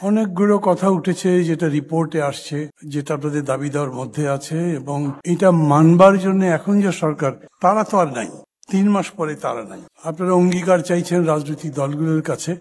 অনেকগুলো কথা উঠেছে যেটা রিপোর্টে আসছে, যেটা আপনাদের দাবি দেওয়ার মধ্যে আছে, এবং এটা মানবার জন্য এখন যে সরকার তারা তো আর নাই, 3 মাস পরে তারা নাই। আপনারা অঙ্গীকার চাইছেন রাজনৈতিক দলগুলোর কাছে,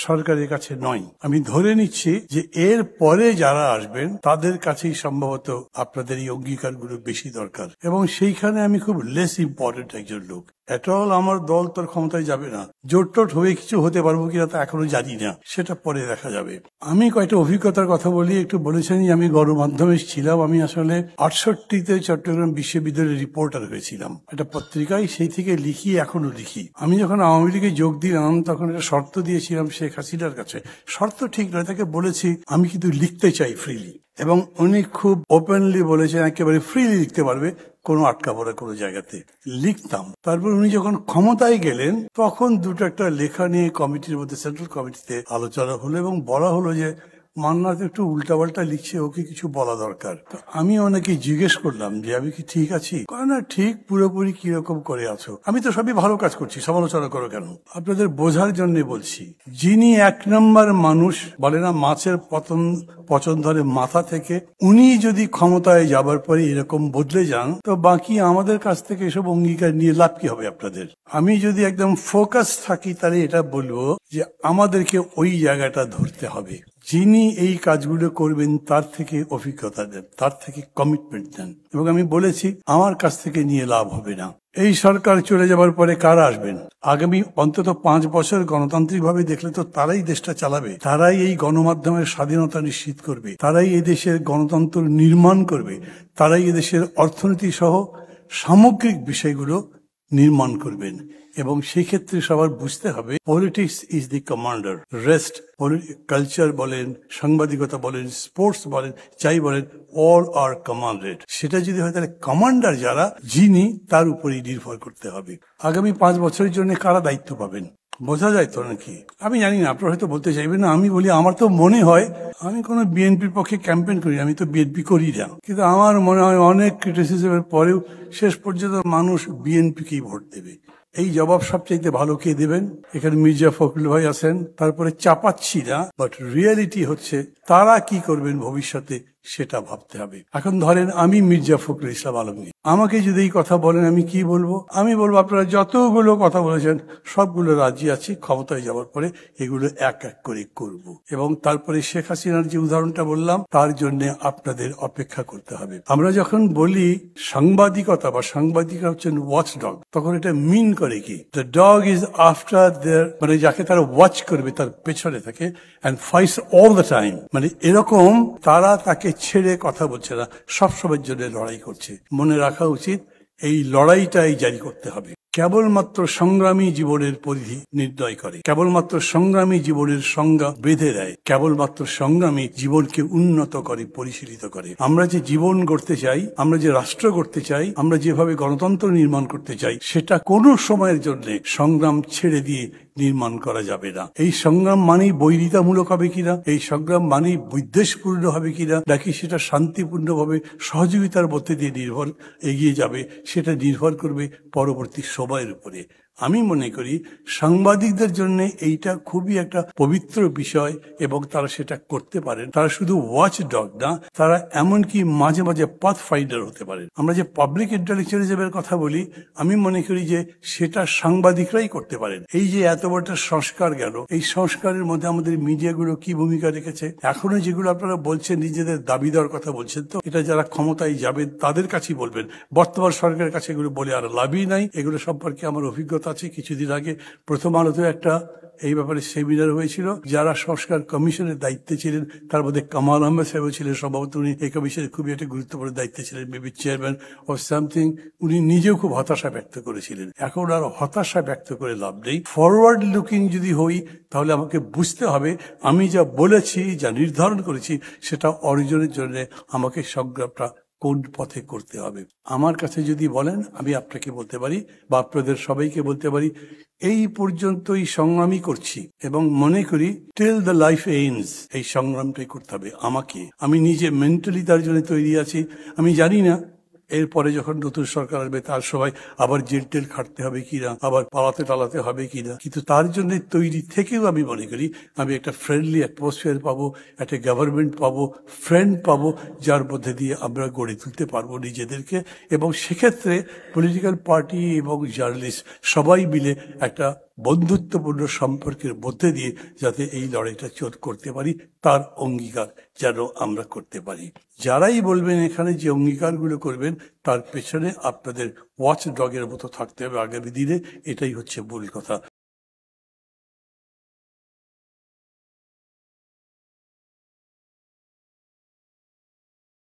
সরকারের কাছে নয়। আমি ধরে নিচ্ছি যে এর পরে যারা আসবেন তাদের কাছেই সম্ভবত আপনাদের এই অঙ্গীকারগুলো বেশি দরকার, এবং সেইখানে আমি খুব লেস ইম্পর্টেন্ট একজন লোক। এটল আমার দল তোর ক্ষমতায় যাবে না, জোট হয়ে কিছু হতে পারবো কিনা তা এখনো জানি না, সেটা পরে দেখা যাবে। আমি কয়েকটা অভিজ্ঞতার কথা বলি। একটু বলেছেন যে আমি গণমাধ্যমে ছিলাম। আমি আসলে 68তে চট্টগ্রাম বিশ্ববিদ্যালয়ের রিপোর্টার হয়েছিলাম, একটা পত্রিকায়, সেই থেকে লিখি, এখনো লিখি। আমি যখন আওয়ামী লীগে যোগ দিলাম তখন একটা শর্ত দিয়েছিলাম শেখ হাসিনার কাছে। শর্ত ঠিক নয়, তাকে বলেছি আমি কিন্তু লিখতে চাই ফ্রিলি, এবং উনি খুব ওপেনলি বলেছেন একেবারে ফ্রিলি লিখতে পারবে, কোনো আটকা পড়ে কোনো জায়গাতে। লিখতাম। তারপর উনি যখন ক্ষমতায় গেলেন তখন দুটো একটা লেখা নিয়ে কমিটির মধ্যে, সেন্ট্রাল কমিটিতে আলোচনা হলো, এবং বলা হলো যে মান্নাত একটু উল্টাপাল্টা লিখছে, ওকে কিছু বলা দরকার। তো আমি অনেকে জিজ্ঞেস করলাম যে আমি কি ঠিক আছি? না, ঠিক পুরোপুরি কিরকম করে আছো? আমি তো সবই ভালো কাজ করছি, সমালোচনা করো কেন? আপনাদের বোঝার জন্য বলছি, যিনি 1 নম্বর মানুষ, বলে না মাছের পচন ধরে মাথা থেকে, উনি যদি ক্ষমতায় যাবার পরে এরকম বদলে যান, তো বাকি আমাদের কাছ থেকে এসব অঙ্গীকার নিয়ে লাভ কি হবে আপনাদের? আমি যদি একদম ফোকাস থাকি তাহলে এটা বলবো যে আমাদেরকে ওই জায়গাটা ধরতে হবে। যিনি এই কাজগুলো করবেন তার থেকে অভিজ্ঞতা দেন, তার থেকে কমিটমেন্ট দেন, এবং আমি বলেছি আমার কাছ থেকে নিয়ে লাভ হবে না। এই সরকার চলে যাবার পরে কারা আসবেন? আগামী অন্তত 5 বছর গণতান্ত্রিক ভাবে দেখলে তো তারাই দেশটা চালাবে, তারাই এই গণমাধ্যমের স্বাধীনতা নিশ্চিত করবে, তারাই এদেশের গণতন্ত্র নির্মাণ করবে, তারাই এদেশের অর্থনীতি সহ সামগ্রিক বিষয়গুলো নির্মাণ করবেন। এবং সেই ক্ষেত্রে সবার বুঝতে হবে politics is the commander, rest culture বলেন, সাংবাদিকতা বলেন, স্পোর্টস বলেন, যাই বলেন, অল আর কমান্ডেড। সেটা যদি হয় তাহলে কমান্ডার যারা, যিনি, তার উপরেই নির্ভর করতে হবে। আগামী 5 বছরের জন্য কারা দায়িত্ব পাবেন বোঝা যায় তো নাকি? আমি জানি না, আপনারা হয়তো বলতে চাইবেন না। আমি বলি আমার তো মনে হয়, আমি কোনো বিএনপির পক্ষে ক্যাম্পেইন করি, আমি তো বিএনপি করি না, কিন্তু আমার মনে হয় অনেক ক্রিটিসিজমের পরেও শেষ পর্যন্ত মানুষ বিএনপিকেই ভোট দেবে। এই জবাব সবচাইতে ভালো কে দেবেন? এখানে মির্জা ফখরুল ভাই আছেন। তারপরে চাপাচ্ছি না, বাট রিয়েলিটি হচ্ছে তারা কি করবেন ভবিষ্যতে সেটা ভাবতে হবে। এখন ধরেন আমি মির্জা ফখরুল ইসলাম আলমগীর, আমাকে যদি এই কথা বলেন আমি কি বলবো? আমি বলবো আপনারা যতগুলো কথা বলেছেন সবগুলো রাজি আছি, ক্ষমতায় যাওয়ার পরে এগুলো এক এক করে করব। এবং তারপরে শেখ হাসিনার যে উদাহরণটা বললাম তার জন্য আপনাদের অপেক্ষা করতে হবে। আমরা যখন বলি সাংবাদিকতা বা সাংবাদিকরা হচ্ছেন ওয়াচ ডগ, তখন এটা মিন করে কি? The dog is after their, মানে যাকে তারা ওয়াচ করবে তার পেছনে থাকে, and fights all the time. মানে এরকম তারা তাকে ছেড়ে কথা বলছে না, সবসময়ের জন্য লড়াই করছে। মনে রাখা উচিত এই লড়াইটাই জারি করতে হবে। কেবলমাত্র সংগ্রামী জীবনের পরিধি নির্ণয় করে, কেবলমাত্র সংগ্রামী জীবনের সংজ্ঞা বেঁধে দেয়, কেবলমাত্র সংগ্রামী জীবনকে উন্নত করে, পরিশীলিত করে। আমরা যে জীবন গড়তে চাই, আমরা যে রাষ্ট্র গড়তে চাই, আমরা যেভাবে গণতন্ত্র নির্মাণ করতে চাই, সেটা কোনো সময়ের জন্য সংগ্রাম ছেড়ে দিয়ে নির্মাণ করা যাবে না। এই সংগ্রাম মানেই বৈরিতামূলক হবে কিনা, এই সংগ্রাম মানেই বিদ্বেষপূর্ণ হবে কিনা, নাকি সেটা শান্তিপূর্ণভাবে সহযোগিতার মধ্যে দিয়ে এগিয়ে যাবে, সেটা নির্ভর করবে পরবর্তী সময়ের উপরে। আমি মনে করি সাংবাদিকদের জন্য এইটা খুবই একটা পবিত্র বিষয়, এবং তারা সেটা করতে পারেন। তারা শুধু ওয়াচ ডগ না, তারা এমনকি মাঝে মাঝে পাথ ফাইন্ডার হতে পারেন। আমরা যে পাবলিক ইন্টেলেকচুয়ালিজমের কথা বলি, আমি মনে করি যে সেটা সাংবাদিকরাই করতে পারেন। এই যে এত বড় সংস্কার গেল, এই সংস্কারের মধ্যে আমাদের মিডিয়াগুলো কি ভূমিকা রেখেছে? এখনো যেগুলো আপনারা বলছেন নিজেদের দাবি দেওয়ার কথা বলছেন, তো এটা যারা ক্ষমতায় যাবেন তাদের কাছেই বলবেন। বর্তমান সরকারের কাছে এগুলো বলে আর লাভই নাই। এগুলো সম্পর্কে আমার অভিজ্ঞতা আছে। কিছুদিন আগে প্রথম আলোতে একটা এই ব্যাপারে সেমিনার হয়েছিল। যারা সংস্কার কমিশনের দায়িত্বে ছিলেন তার মধ্যে কামাল আহমেদ সাহেব ছিলেন, সম্ভবত উনি এই কমিশনের খুবই একটা গুরুত্বপূর্ণ দায়িত্বে ছিলেন, মেবি চেয়ারম্যান অফ সামথিং। উনি নিজেও খুব হতাশা ব্যক্ত করেছিলেন। এখন আর হতাশা ব্যক্ত করে লাভ নেই। ফরওয়ার্ড লুকিং যদি হই, তাহলে আমাকে বুঝতে হবে আমি যা বলেছি, যা নির্ধারণ করেছি, সেটা অর্জনের জন্য আমাকে সংগ্রামটা কোন পথে করতে হবে। আমার কাছে যদি বলেন, আমি আপনাকে বলতে পারি বা আপনাদের সবাইকে বলতে পারি, এই পর্যন্তই সংগ্রামই করছি, এবং মনে করি টিল দ্য লাইফ এন্ডস এই সংগ্রামটাই করতে হবে আমাকে। আমি নিজে মেন্টালি তার জন্য তৈরি আছি। আমি জানি না এরপরে যখন নতুন সরকার আসবে তার সবাই আবার জেল টেল খাটতে হবে কিনা, আবার পালাতে টালাতে হবে কিনা, কিন্তু তার জন্য তৈরি থেকেও আমি মনে করি আমি একটা ফ্রেন্ডলি অ্যাটমসফিয়ার পাবো, একটা গভর্নমেন্ট পাবো, ফ্রেন্ড পাবো, যার মধ্যে দিয়ে আমরা গড়ে তুলতে পারবো নিজেদেরকে। এবং সেক্ষেত্রে পলিটিক্যাল পার্টি এবং জার্নালিস্ট সবাই মিলে একটা বন্ধুত্বপূর্ণ সম্পর্কের মধ্যে দিয়ে যাতে এই লড়াইটা করতে পারি, তার অঙ্গীকার যেন আমরা করতে পারি। যারাই বলবেন এখানে যে অঙ্গীকারগুলো করবেন তার পেছনে আপনাদের ওয়াচ ডগের মতো থাকতে হবে আগামী দিনে, এটাই হচ্ছে মূল কথা।